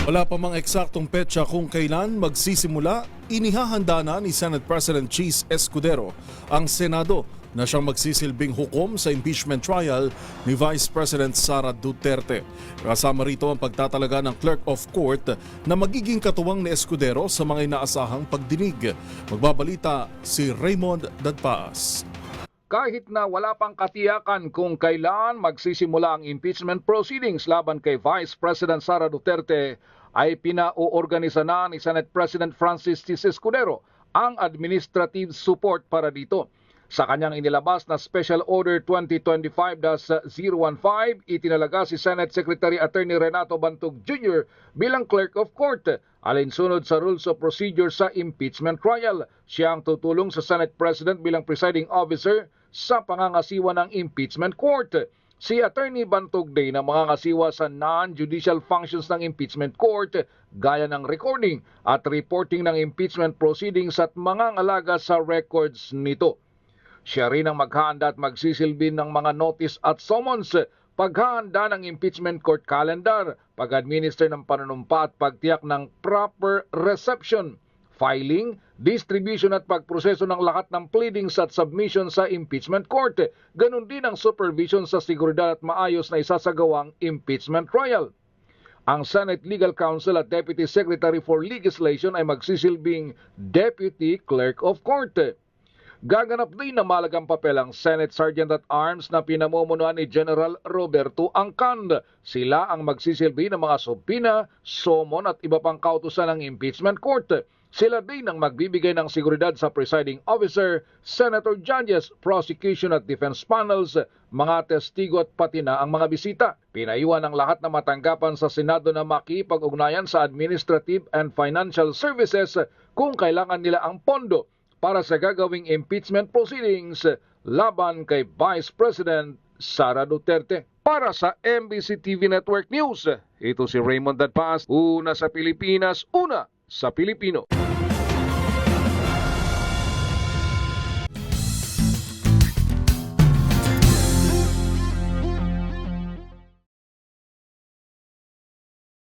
Wala pa mang eksaktong petsa kung kailan magsisimula, inihahanda na ni Senate President Cheese Escudero ang Senado na siyang magsisilbing hukom sa impeachment trial ni Vice President Sara Duterte. Kasama rito ang pagtatalaga ng Clerk of Court na magiging katuwang ni Escudero sa mga inaasahang pagdinig. Magbabalita si Raymond Dadpaas. Kahit na wala pang katiyakan kung kailan magsisimula ang impeachment proceedings laban kay Vice President Sara Duterte, ay pinauorganisa na ni Senate President Francis T. Escudero ang administrative support para dito. Sa kanyang inilabas na Special Order 2025-015, itinalaga si Senate Secretary Attorney Renato Bantog Jr. bilang Clerk of Court. Alinsunod sa Rules of Procedure sa impeachment trial, siya ang tutulong sa Senate President bilang presiding officer sa pangangasiwa ng impeachment court. Si Attorney Bantog din ang mangangasiwa sa non-judicial functions ng impeachment court gaya ng recording at reporting ng impeachment proceedings at mangangalaga sa records nito. Siya rin ang maghahanda at magsisilbi ng mga notice at summons, paghahanda ng impeachment court calendar, pag-administer ng panunumpa at pagtiyak ng proper reception, filing, distribution at pagproseso ng lahat ng pleadings at submission sa impeachment court. Ganon din ang supervision sa seguridad at maayos na isasagawang impeachment trial. Ang Senate Legal Counsel at Deputy Secretary for Legislation ay magsisilbing Deputy Clerk of Court. Gaganap din na malagang papel ang Senate Sergeant-at-Arms na pinamumunuan ni General Roberto Angcan. Sila ang magsisilbi ng mga subpina, summon at iba pang kautusan ng impeachment court. Sila din ang magbibigay ng seguridad sa presiding officer, senator judges, prosecution at defense panels, mga testigo at pati na ang mga bisita. Pinayuhan ang lahat na matanggapan sa Senado na makipag-ugnayan sa administrative and financial services kung kailangan nila ang pondo para sa gagawing impeachment proceedings laban kay Vice President Sara Duterte. Para sa MBC TV Network News, ito si Raymond Dadpaas, una sa Pilipinas, una sa Pilipino.